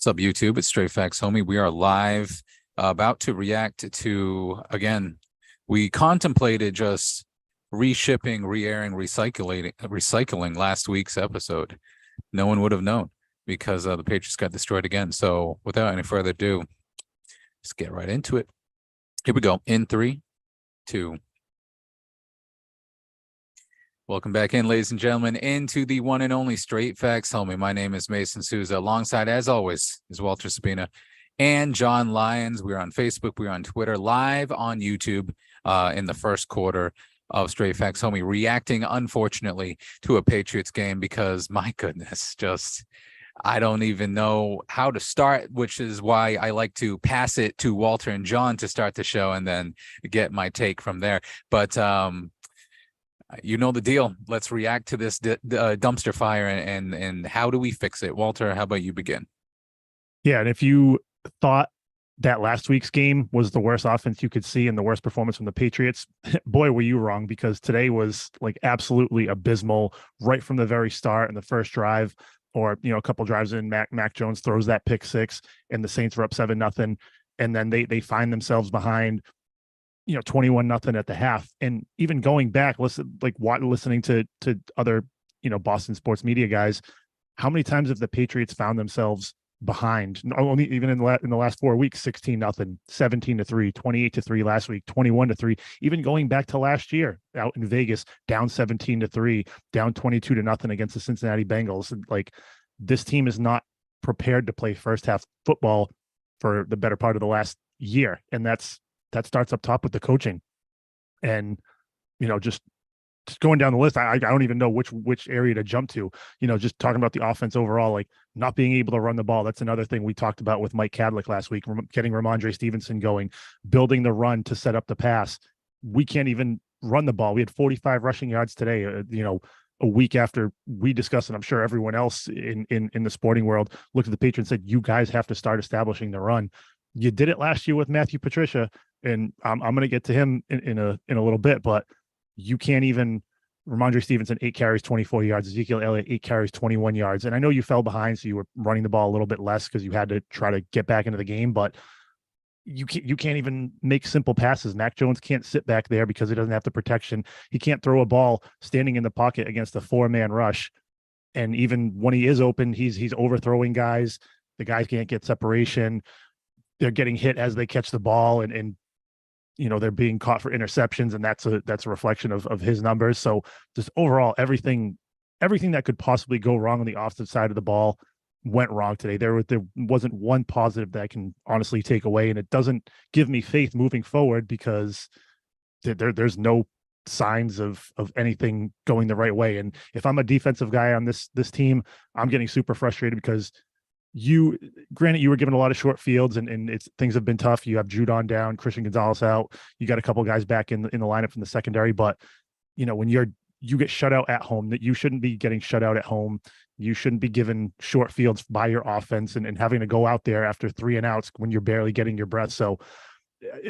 What's up, YouTube? It's Straight Facts, homie. We are live, about to react to, again, we contemplated just reshipping, re-airing, recycling last week's episode. No one would have known because the Patriots got destroyed again. So without any further ado, let's get right into it. Here we go. In 3, 2. Welcome back in, ladies and gentlemen, into the one and only Straight Facts, homie. My name is Mason Souza. Alongside, as always, is Walter Spina and John Lyons. We're on Facebook. We're on Twitter, live on YouTube in the first quarter of Straight Facts, homie, reacting, unfortunately, to a Patriots game because, my goodness, just I don't even know how to start, which is why I like to pass it to Walter and John to start the show and then get my take from there. But you know the deal. Let's react to this dumpster fire and how do we fix it? Walter, how about you begin? Yeah, and if you thought that last week's game was the worst offense you could see and the worst performance from the Patriots, boy, were you wrong, because today was like absolutely abysmal right from the very start in the first drive, or a couple drives in. Mac Jones throws that pick six and the Saints were up 7-0, and then they find themselves behind 21-0 at the half. And even going back, listening to other Boston sports media guys, how many times have the Patriots found themselves behind? Only even in the last 4 weeks: 16-0, 17-3, 28-3 last week, 21-3. Even going back to last year out in Vegas, down 17-3, down 22-0 against the Cincinnati Bengals. Like, this team is not prepared to play first half football for the better part of the last year, and that starts up top with the coaching. And just going down the list, I don't even know which area to jump to. Just talking about the offense overall, like not being able to run the ball. That's another thing we talked about with Mike Cadlick last week, getting Ramondre Stevenson going, building the run to set up the pass. We can't even run the ball. We had 45 rushing yards today, a week after we discussed it. I'm sure everyone else in the sporting world looked at the Patriots and said, you guys have to start establishing the run. You did it last year with Matthew Patricia, and I'm going to get to him in a little bit, but you can't even. Ramondre Stevenson, 8 carries, 24 yards. Ezekiel Elliott, 8 carries, 21 yards. And I know you fell behind, so you were running the ball a little bit less because you had to try to get back into the game, but you can't even make simple passes. Mac Jones can't sit back there because he doesn't have the protection. He can't throw a ball standing in the pocket against a 4-man rush. And even when he is open, he's overthrowing guys. The guys can't get separation. They're getting hit as they catch the ball, and they're being caught for interceptions, and that's a reflection of his numbers. So just overall, everything that could possibly go wrong on the offensive side of the ball went wrong today. There wasn't one positive that I can honestly take away, and it doesn't give me faith moving forward because there's no signs of anything going the right way. And if I'm a defensive guy on this team, I'm getting super frustrated because granted, you were given a lot of short fields, and things have been tough. You have Judon down, Christian Gonzalez out. You got a couple guys back in the lineup from the secondary, but when you get shut out at home, that you shouldn't be getting shut out at home. You shouldn't be given short fields by your offense and having to go out there after 3 and outs when you're barely getting your breath. So,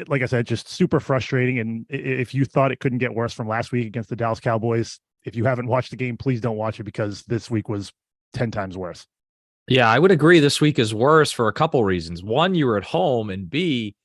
like I said, just super frustrating. And if you thought it couldn't get worse from last week against the Dallas Cowboys, if you haven't watched the game, please don't watch it, because this week was 10 times worse. Yeah, I would agree this week is worse for a couple reasons. One, you were at home, and B,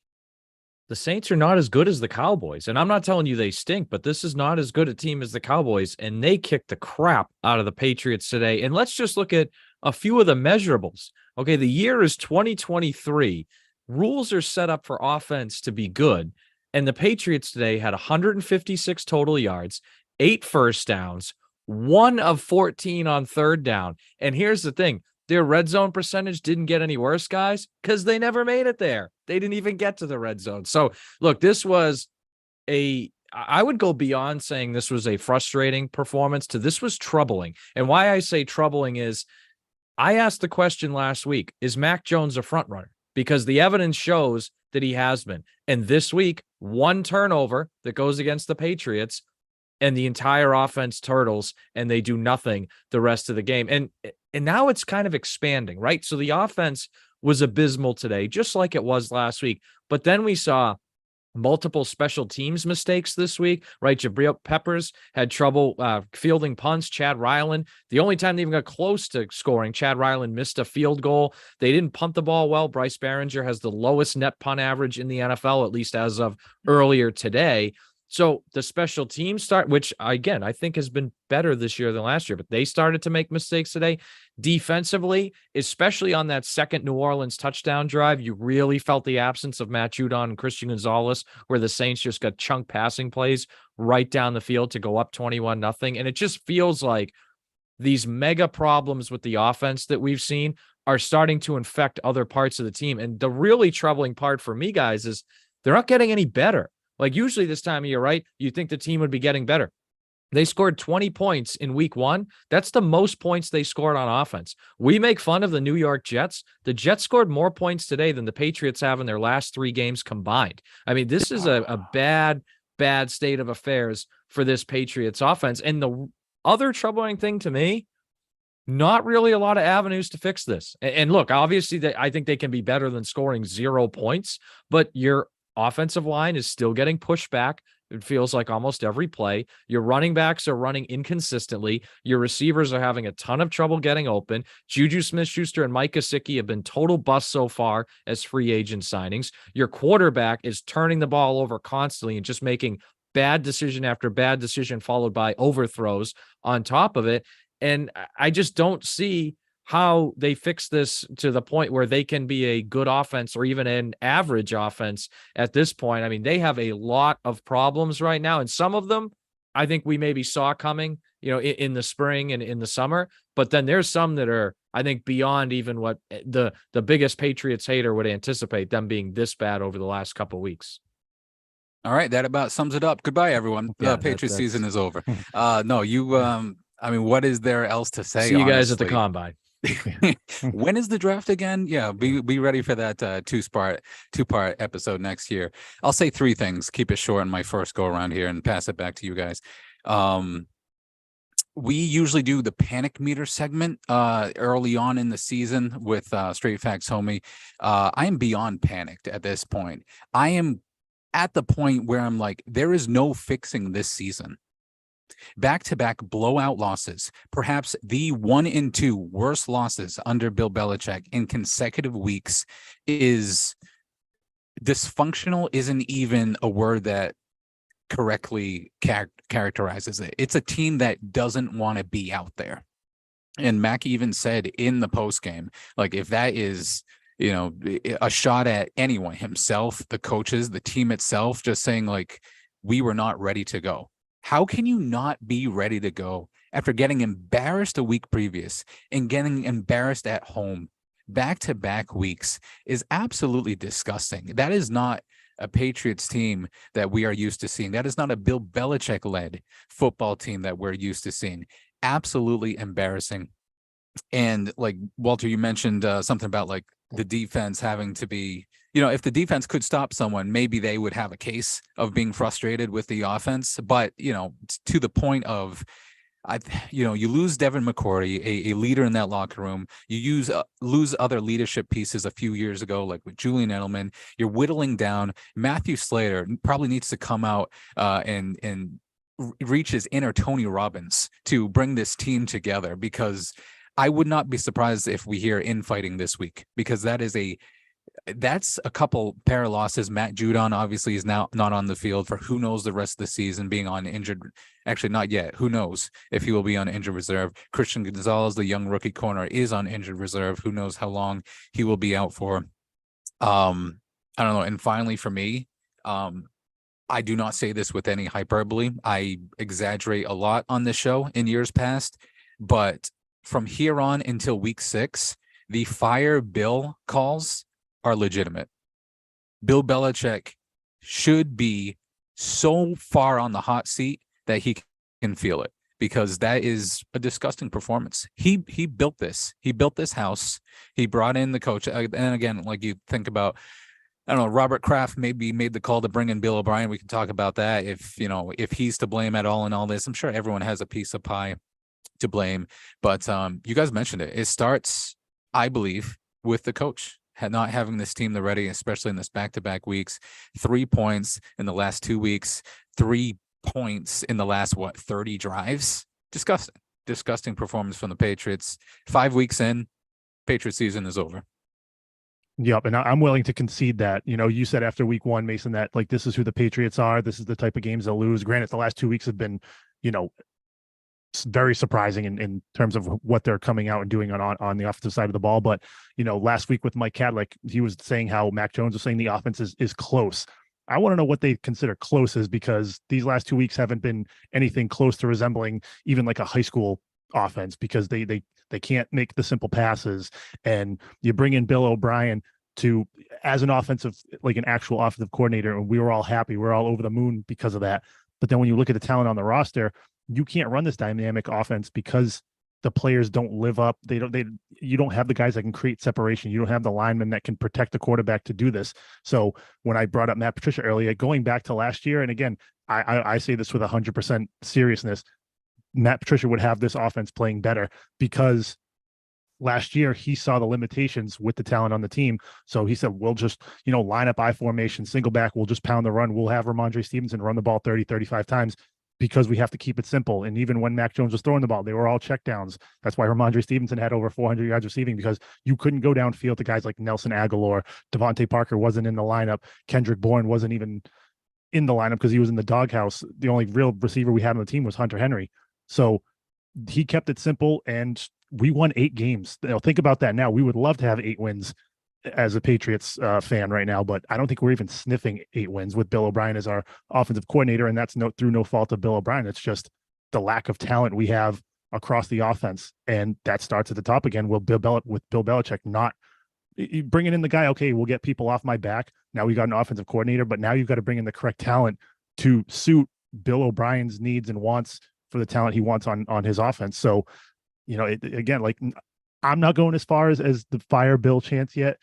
the Saints are not as good as the Cowboys. And I'm not telling you they stink, but this is not as good a team as the Cowboys, and they kicked the crap out of the Patriots today. And let's just look at a few of the measurables. Okay, the year is 2023. Rules are set up for offense to be good, and the Patriots today had 156 total yards, 8 first downs, 1 of 14 on third down. And here's the thing. Their red zone percentage didn't get any worse, guys, because they never made it there. They didn't even get to the red zone. So, look, this was I would go beyond saying this was a frustrating performance to this was troubling. And why I say troubling is I asked the question last week, is Mac Jones a front runner? Because the evidence shows that he has been. And this week, 1 turnover that goes against the Patriots, and the entire offense turtles, and they do nothing the rest of the game. And now it's kind of expanding, right? So the offense was abysmal today, just like it was last week. But then we saw multiple special teams mistakes this week, right? Jabril Peppers had trouble fielding punts. Chad Ryland, the only time they even got close to scoring, Chad Ryland missed a field goal. They didn't punt the ball well. Bryce Behringer has the lowest net punt average in the NFL, at least as of earlier today. So the special teams start, which again, I think has been better this year than last year, but they started to make mistakes today. Defensively, especially on that second New Orleans touchdown drive, you really felt the absence of Matt Judon and Christian Gonzalez, where the Saints just got chunk passing plays right down the field to go up 21-0. And it just feels like these mega problems with the offense that we've seen are starting to infect other parts of the team. And the really troubling part for me, guys, is they're not getting any better. Like usually this time of year, right? You think the team would be getting better. They scored 20 points in week 1. That's the most points they scored on offense. We make fun of the New York Jets. The Jets scored more points today than the Patriots have in their last 3 games combined. I mean, this is a bad state of affairs for this Patriots offense. And the other troubling thing to me, not really a lot of avenues to fix this. And look, obviously, I think they can be better than scoring 0 points, but your offensive line is still getting pushed back. It feels like almost every play. Your running backs are running inconsistently. Your receivers are having a ton of trouble getting open. Juju Smith-Schuster and Mike Gesicki have been total busts so far as free agent signings. Your quarterback is turning the ball over constantly and just making bad decision after bad decision, followed by overthrows on top of it. And I just don't see how they fix this to the point where they can be a good offense or even an average offense at this point. I mean, they have a lot of problems right now, and some of them I think we maybe saw coming, in the spring and in the summer, but then there's some that are, I think, beyond even what the biggest Patriots hater would anticipate them being this bad over the last couple of weeks. All right. That about sums it up. Goodbye, everyone. Yeah, Patriots season is over. What is there else to say? See you guys at the combine. When is the draft again? Yeah, be ready for that two-part episode next year. I'll say 3 things. Keep it short on my first go around here and pass it back to you guys. We usually do the panic meter segment early on in the season with Straight Facts Homie. I am beyond panicked at this point. I am at the point where I'm like, there is no fixing this season. Back-to-back blowout losses, perhaps the 1 and 2 worst losses under Bill Belichick in consecutive weeks, is dysfunctional. Isn't even a word that correctly characterizes it. It's a team that doesn't want to be out there. And Mac even said in the post game, like, if that is, a shot at anyone, himself, the coaches, the team itself, just saying like, we were not ready to go. How can you not be ready to go after getting embarrassed a week previous and getting embarrassed at home? Back-to-back weeks is absolutely disgusting. That is not a Patriots team that we are used to seeing. That is not a Bill Belichick-led football team that we're used to seeing. Absolutely embarrassing. And like, Walter, you mentioned something about like the defense having to be, if the defense could stop someone, maybe they would have a case of being frustrated with the offense. But, to the point of, you lose Devin McCourty, a leader in that locker room. You lose other leadership pieces a few years ago, like with Julian Edelman. You're whittling down. Matthew Slater probably needs to come out and reach his inner Tony Robbins to bring this team together, because I would not be surprised if we hear infighting this week, because that's a couple pair of losses. Matt Judon obviously is now not on the field for who knows the rest of the season, being on injured. Actually, not yet. Who knows if he will be on injured reserve. Christian Gonzalez, the young rookie corner, is on injured reserve. Who knows how long he will be out for. I don't know. And finally, for me, I do not say this with any hyperbole. I exaggerate a lot on this show in years past, but from here on until week 6, the fire Bill calls are legitimate. Bill Belichick should be so far on the hot seat that he can feel it, because that is a disgusting performance. He built this. He built this house. He brought in the coach. And again, like, you think about, I don't know, Robert Kraft maybe made the call to bring in Bill O'Brien. We can talk about that if he's to blame at all in all this. I'm sure everyone has a piece of pie to blame, but you guys mentioned it. It starts, I believe, with the coach. not having this team the ready, especially in this back-to-back weeks. 3 points in the last 2 weeks, 3 points in the last 30 drives. Disgusting performance from the Patriots. 5 weeks in, Patriot season is over. Yep. And I'm willing to concede that. You said after week 1, Mason, that like this is who the Patriots are. This is the type of games they'll lose. Granted, the last 2 weeks have been, very surprising in terms of what they're coming out and doing on the offensive side of the ball. But, last week with Mike Cadlick, he was saying how Mac Jones was saying the offense is close. I want to know what they consider close is, because these last 2 weeks haven't been anything close to resembling even like a high school offense, because they can't make the simple passes. And you bring in Bill O'Brien as an actual offensive coordinator, and we were all happy. We're all over the moon because of that. But then when you look at the talent on the roster, you can't run this dynamic offense because the players don't live up. You don't have the guys that can create separation. You don't have the linemen that can protect the quarterback to do this. So when I brought up Matt Patricia earlier, going back to last year, and again, I say this with 100% seriousness, Matt Patricia would have this offense playing better, because last year he saw the limitations with the talent on the team. So he said, we'll just, line up I formation, single back. We'll just pound the run. We'll have Ramondre Stevenson run the ball 30, 35 times, because we have to keep it simple. And even when Mac Jones was throwing the ball, they were all checkdowns. That's why Ramondre Stevenson had over 400 yards receiving, because you couldn't go downfield to guys like Nelson Aguilar. Devontae Parker wasn't in the lineup. Kendrick Bourne wasn't even in the lineup because he was in the doghouse. The only real receiver we had on the team was Hunter Henry. So he kept it simple, and we won 8 games. Think about that now. We would love to have 8 wins as a Patriots fan right now, but I don't think we're even sniffing 8 wins with Bill O'Brien as our offensive coordinator. And that's through no fault of Bill O'Brien. It's just the lack of talent we have across the offense. And that starts at the top again with Bill Belichick not bringing in the guy. Okay, we'll get people off my back. Now we got an offensive coordinator, but now you've got to bring in the correct talent to suit Bill O'Brien's needs and wants for the talent he wants on his offense. So, again, like, I'm not going as far as the fire Bill chance yet.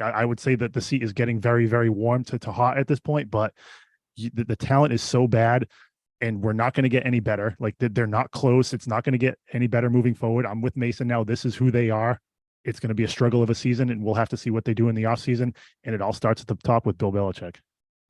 I would say that the seat is getting very, very warm to hot at this point, but the talent is so bad, and we're not going to get any better. Like, they're not close. It's not going to get any better moving forward. I'm with Mason now. This is who they are. It's going to be a struggle of a season, and we'll have to see what they do in the offseason. And it all starts at the top with Bill Belichick.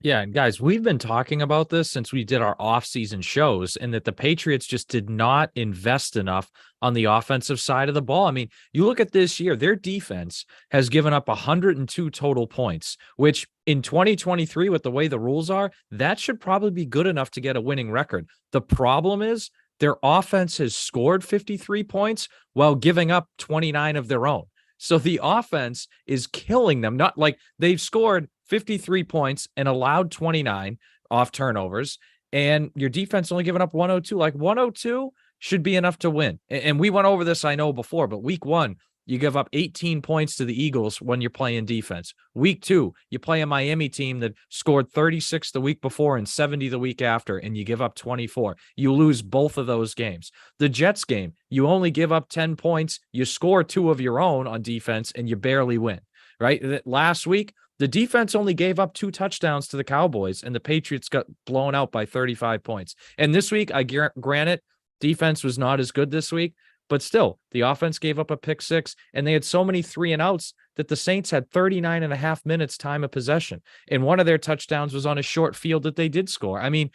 Yeah, and guys, we've been talking about this since we did our off-season shows, and that the Patriots just did not invest enough on the offensive side of the ball. I mean, you look at this year, their defense has given up 102 total points, which in 2023, with the way the rules are, that should probably be good enough to get a winning record. The problem is their offense has scored 53 points while giving up 29 of their own. So the offense is killing them. Not like they've scored 53 points and allowed 29 off turnovers, and your defense only giving up 102. Like, 102 should be enough to win. And we went over this, I know, before, but week 1, you give up 18 points to the Eagles when you're playing defense. Week 2, you play a Miami team that scored 36 the week before and 70 the week after, and you give up 24. You lose both of those games. The Jets game, you only give up 10 points. You score 2 of your own on defense, and you barely win, right? Last week, the defense only gave up 2 touchdowns to the Cowboys, and the Patriots got blown out by 35 points. And this week, granted, defense was not as good this week, but still, the offense gave up a pick 6, and they had so many 3-and-outs that the Saints had 39 and a half minutes time of possession. And one of their touchdowns was on a short field that they did score. I mean,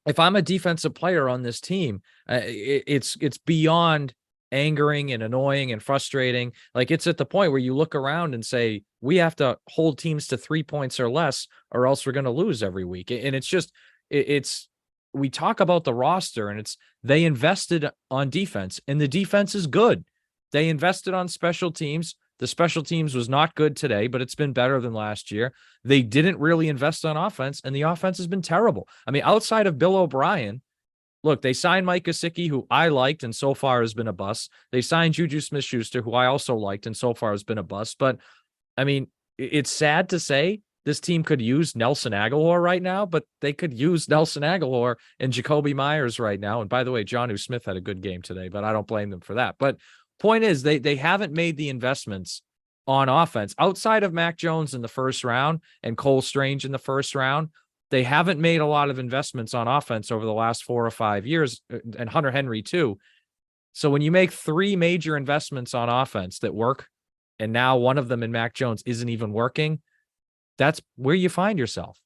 if I'm a defensive player on this team, it's beyond angering and annoying and frustrating. Like, it's at the point where you look around and say, we have to hold teams to 3 points or less, or else we're going to lose every week. And it's just, we talk about the roster, and they invested on defense, and the defense is good. They invested on special teams. The special teams was not good today, but it's been better than last year. They didn't really invest on offense, and the offense has been terrible. I mean, outside of Bill O'Brien, look, they signed Mike Gesicki, who I liked and so far has been a bust. They signed Juju Smith-Schuster, who I also liked and so far has been a bust. But, I mean, it's sad to say this team could use Nelson Aguilar right now, but they could use Nelson Aguilar and Jacoby Myers right now. And by the way, Jonnu Smith had a good game today, but I don't blame them for that. But point is, they haven't made the investments on offense outside of Mac Jones in the first round and Cole Strange in the first round. They haven't made a lot of investments on offense over the last 4 or 5 years, and Hunter Henry too. So when you make 3 major investments on offense that work, and now one of them in Mac Jones isn't even working, that's where you find yourself.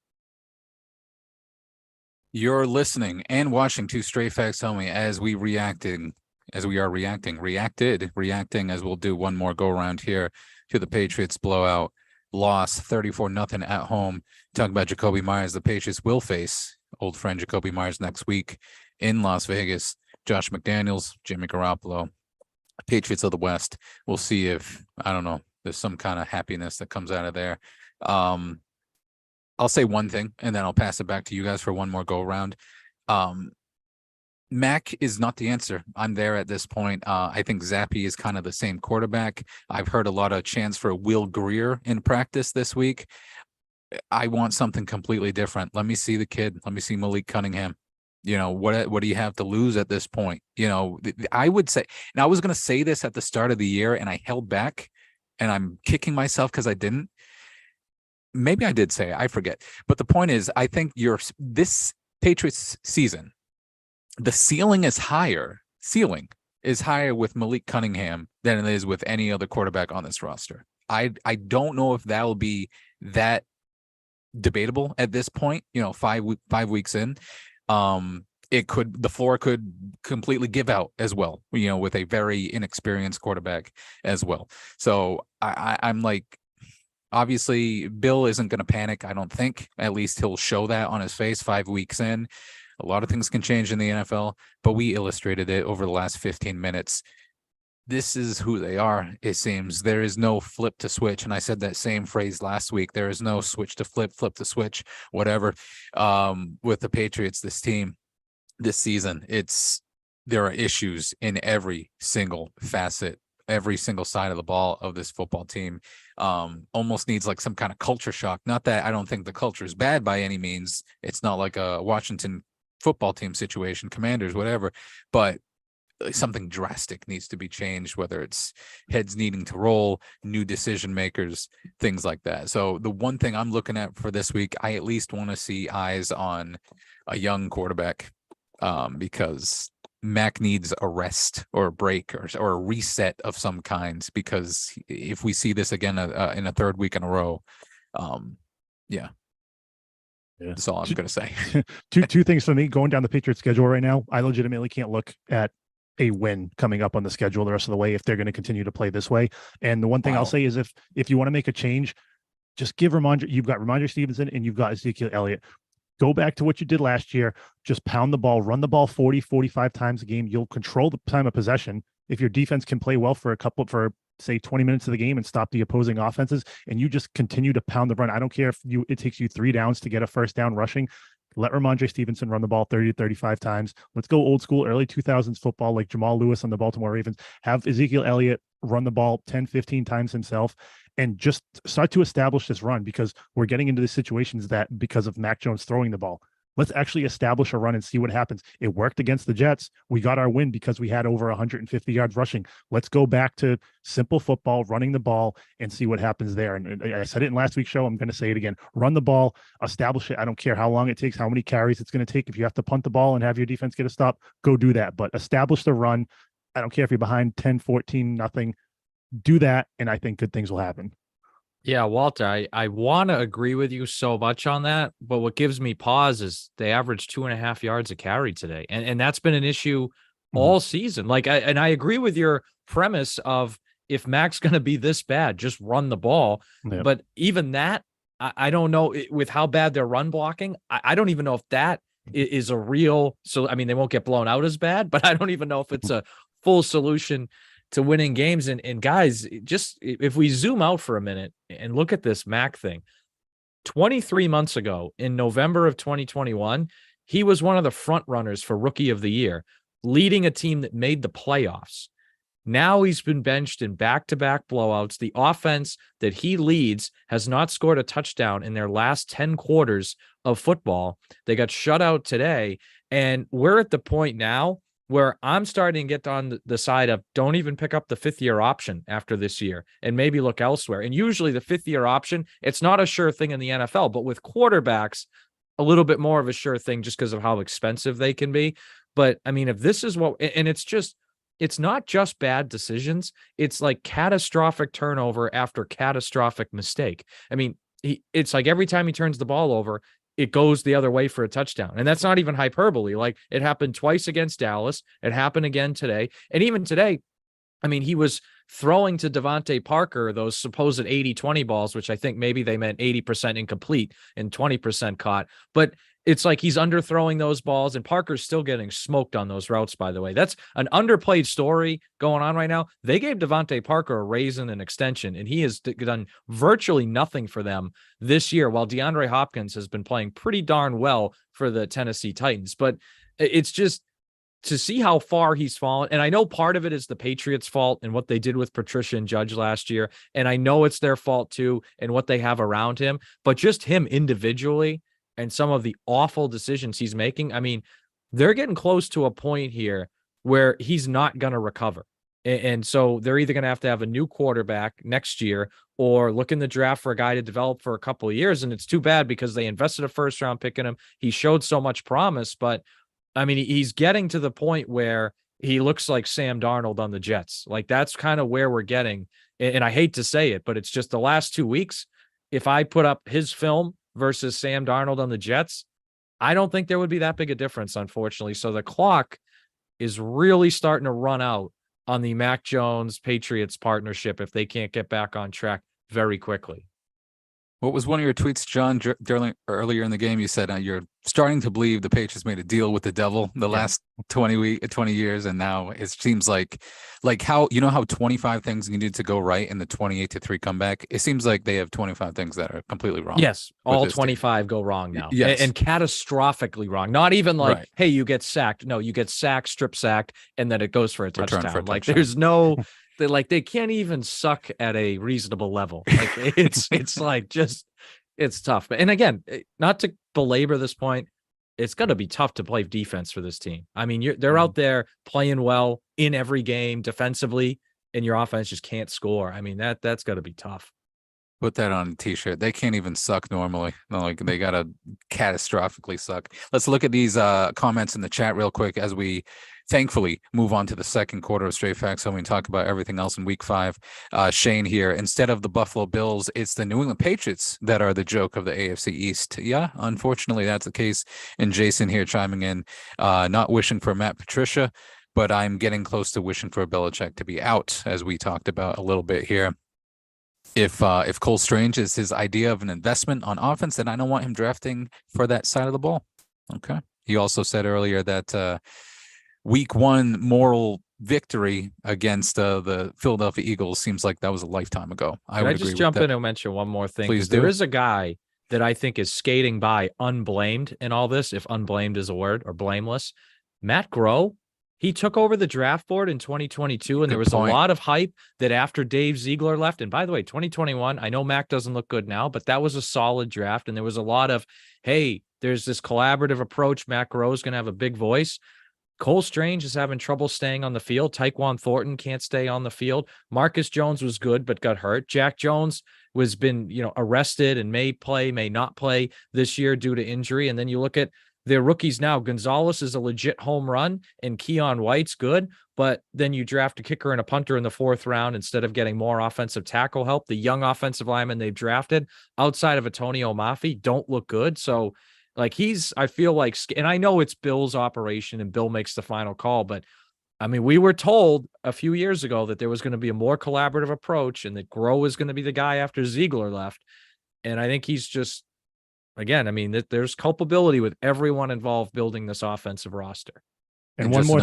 You're listening and watching to Straight Facts Homie as we reacting, as we'll do one more go around here to the Patriots blowout loss 34-0 at home. Talking about Jacoby Myers, the Patriots will face old friend Jacoby Myers next week in Las Vegas. Josh McDaniels, Jimmy Garoppolo, Patriots of the West. We'll see if, I don't know, there's some kind of happiness that comes out of there. I'll say one thing and then I'll pass it back to you guys for one more go around. Mac is not the answer. I'm there at this point. I think Zappe is kind of the same quarterback. I've heard a lot of chants for Will Greer in practice this week. I want something completely different. Let me see the kid. Let me see Malik Cunningham. You know, what do you have to lose at this point? You know, I would say, and I was going to say this at the start of the year and I held back and I'm kicking myself because I didn't. Maybe I did say it, I forget. But the point is, I think this Patriots season, the ceiling is higher with Malik Cunningham than it is with any other quarterback on this roster. I don't know if that'll be that debatable at this point, you know, 5 weeks in. The floor could completely give out as well, you know, with a very inexperienced quarterback as well. So I'm like, obviously Bill isn't going to panic. I don't think, at least he'll show that on his face 5 weeks in. A lot of things can change in the NFL, but we illustrated it over the last 15 minutes. This is who they are, it seems. There is no flip to switch. And I said that same phrase last week. There is no switch to flip to switch, whatever. With the Patriots, this team, this season, there are issues in every single facet, every single side of the ball of this football team. Almost needs like some kind of culture shock. Not that I don't think the culture is bad by any means. It's not like a Washington football team situation, Commanders, whatever, but something drastic needs to be changed, whether it's heads needing to roll, new decision makers, things like that. So the one thing I'm looking at for this week, I at least want to see eyes on a young quarterback, because Mac needs a rest or a break or a reset of some kind, because if we see this again in a third week in a row, yeah. That's all I'm going to say. Two things for me going down the Patriots schedule right now. I legitimately can't look at a win coming up on the schedule the rest of the way if they're going to continue to play this way. And the one thing I'll say is if you want to make a change, just give you've got Ramondre Stevenson and you've got Ezekiel Elliott. Go back to what you did last year. Just pound the ball, run the ball 40, 45 times a game. You'll control the time of possession. If your defense can play well for say 20 minutes of the game and stop the opposing offenses, and you just continue to pound the run. I don't care if it takes you 3 downs to get a first down rushing. Let Ramondre Stevenson run the ball 30 to 35 times. Let's go old school, early 2000s football, like Jamal Lewis on the Baltimore Ravens. Have Ezekiel Elliott run the ball 10, 15 times himself and just start to establish this run, because we're getting into the situations that because of Mac Jones throwing the ball. Let's actually establish a run and see what happens. It worked against the Jets. We got our win because we had over 150 yards rushing. Let's go back to simple football, running the ball, and see what happens there. And I said it in last week's show. I'm going to say it again. Run the ball, establish it. I don't care how long it takes, how many carries it's going to take. If you have to punt the ball and have your defense get a stop, go do that. But establish the run. I don't care if you're behind 10, 14, nothing. Do that, and I think good things will happen. Yeah, Walter, I want to agree with you so much on that, but what gives me pause is they averaged 2.5 yards a carry today, and that's been an issue all season. Like, I agree with your premise of if Mac's going to be this bad, just run the ball. Yep. But even that, I don't know with how bad they're run blocking. I don't even know if that is a real. So I mean, they won't get blown out as bad, but I don't even know if it's a full solution to winning games. And guys, just if we zoom out for a minute and look at this Mac thing, 23 months ago in November of 2021, he was one of the front runners for Rookie of the Year, leading a team that made the playoffs. Now he's been benched in back-to-back blowouts. The offense that he leads has not scored a touchdown in their last 10 quarters of football. They got shut out today. And we're at the point now where I'm starting to get on the side of don't even pick up the 5th-year option after this year and maybe look elsewhere. And usually the 5th-year option, it's not a sure thing in the NFL, but with quarterbacks, a little bit more of a sure thing just because of how expensive they can be. But I mean, if this is what, and it's just it's not just bad decisions. It's like catastrophic turnover after catastrophic mistake. I mean, it's like every time he turns the ball over, it goes the other way for a touchdown. And that's not even hyperbole. Like, it happened twice against Dallas. It happened again today. And even today, I mean, he was throwing to Devontae Parker those supposed 80-20 balls, which I think maybe they meant 80% incomplete and 20% caught. But it's like he's underthrowing those balls, and Parker's still getting smoked on those routes, by the way. That's an underplayed story going on right now. They gave Devontae Parker a raise and an extension, and he has done virtually nothing for them this year, while DeAndre Hopkins has been playing pretty darn well for the Tennessee Titans. But it's just to see how far he's fallen. And I know part of it is the Patriots' fault and what they did with Patricia and Judge last year. And I know it's their fault too, and what they have around him, but just him individually and some of the awful decisions he's making. I mean, they're getting close to a point here where he's not going to recover. And so they're either going to have a new quarterback next year or look in the draft for a guy to develop for a couple of years. And it's too bad because they invested a first round pick in him. He showed so much promise, but I mean, he's getting to the point where he looks like Sam Darnold on the Jets. Like, that's kind of where we're getting. And I hate to say it, but it's just the last 2 weeks. If I put up his film versus Sam Darnold on the Jets, I don't think there would be that big a difference, unfortunately. So the clock is really starting to run out on the Mac Jones Patriots partnership if they can't get back on track very quickly. What was one of your tweets, John, earlier in the game? You said you're starting to believe the Patriots made a deal with the devil the last 20 years, and now it seems like how, you know, how 25 things you need to go right in the 28-3 comeback. It seems like they have 25 things that are completely wrong. Yes, all 25 go wrong now. Yes. And catastrophically wrong. Not even like, right. Hey, you get sacked. No, you get sacked, strip sacked, and then it goes for a touchdown. Like, there's no. They can't even suck at a reasonable level. Like, it's like just, it's tough. And again, not to belabor this point, it's going to be tough to play defense for this team. I mean, they're out there playing well in every game defensively, and your offense just can't score. I mean, that's got to be tough. Put that on a t-shirt. They can't even suck normally. Like, they got to catastrophically suck. Let's look at these comments in the chat real quick as we thankfully move on to the second quarter of Straight Facts, so we can talk about everything else in week 5. Shane here, instead of the Buffalo Bills, it's the New England Patriots that are the joke of the AFC East. Yeah, unfortunately, that's the case. And Jason here chiming in, not wishing for Matt Patricia, but I'm getting close to wishing for Belichick to be out, as we talked about a little bit here. If Cole Strange is his idea of an investment on offense, then I don't want him drafting for that side of the ball. Okay. He also said earlier that week 1 moral victory against the Philadelphia Eagles seems like that was a lifetime ago. Can I just jump in and mention one more thing? Please do. There is a guy that I think is skating by unblamed in all this, if unblamed is a word, or blameless. Matt Groh. He took over the draft board in 2022, and there was a lot of hype that after Dave Ziegler left, and by the way, 2021, I know Mac doesn't look good now, but that was a solid draft, and there was a lot of, hey, there's this collaborative approach. Mac Groh is going to have a big voice. Cole Strange is having trouble staying on the field. Tyquan Thornton can't stay on the field. Marcus Jones was good, but got hurt. Jack Jones was been, arrested and may play, may not play this year due to injury. And then you look at their rookies now. Gonzalez is a legit home run, and Keon White's good, but then you draft a kicker and a punter in the 4th round instead of getting more offensive tackle help. The young offensive linemen they've drafted outside of Antonio Mafi don't look good. So like I feel like, and I know it's Bill's operation and Bill makes the final call, but I mean, we were told a few years ago that there was going to be a more collaborative approach and that Groh was going to be the guy after Ziegler left. And I think he's just, again, I mean, there's culpability with everyone involved building this offensive roster. And one more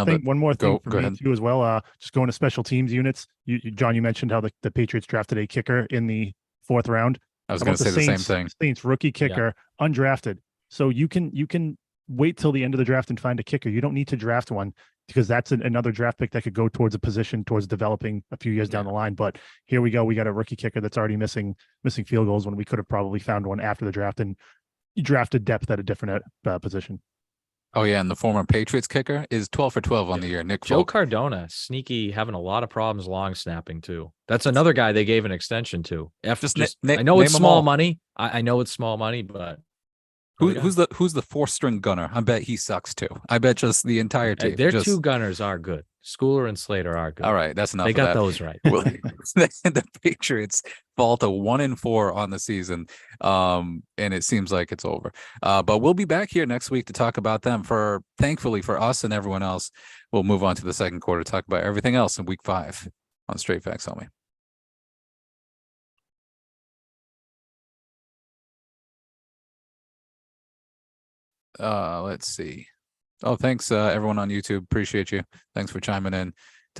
thing for me too as well. Just going to special teams units. John, you mentioned how the Patriots drafted a kicker in the 4th round. I was going to say the same thing. Saints rookie kicker, undrafted. So you can wait till the end of the draft and find a kicker. You don't need to draft one because that's another draft pick that could go towards a position towards developing a few years down the line. But here we go. We got a rookie kicker that's already missing field goals when we could have probably found one after the draft, and you drafted depth at a different position. Oh, yeah, and the former Patriots kicker is 12 for 12 on the year. Nick Joe Folk. Cardona, sneaky, having a lot of problems long snapping too. That's another guy they gave an extension to. I know it's small money. I know it's small money, but who's the 4th string gunner? I bet he sucks too. I bet just the entire team. Their 2 gunners are good. Schooler and Slater are good. All right, that's enough. They of got that. those right. Well, the Patriots fall to 1-4 on the season, and it seems like it's over. But we'll be back here next week to talk about them. Thankfully for us and everyone else, we'll move on to the second quarter, talk about everything else in Week 5 on Straight Facts Only. Let's see. Oh, thanks everyone on YouTube. Appreciate you. Thanks for chiming in.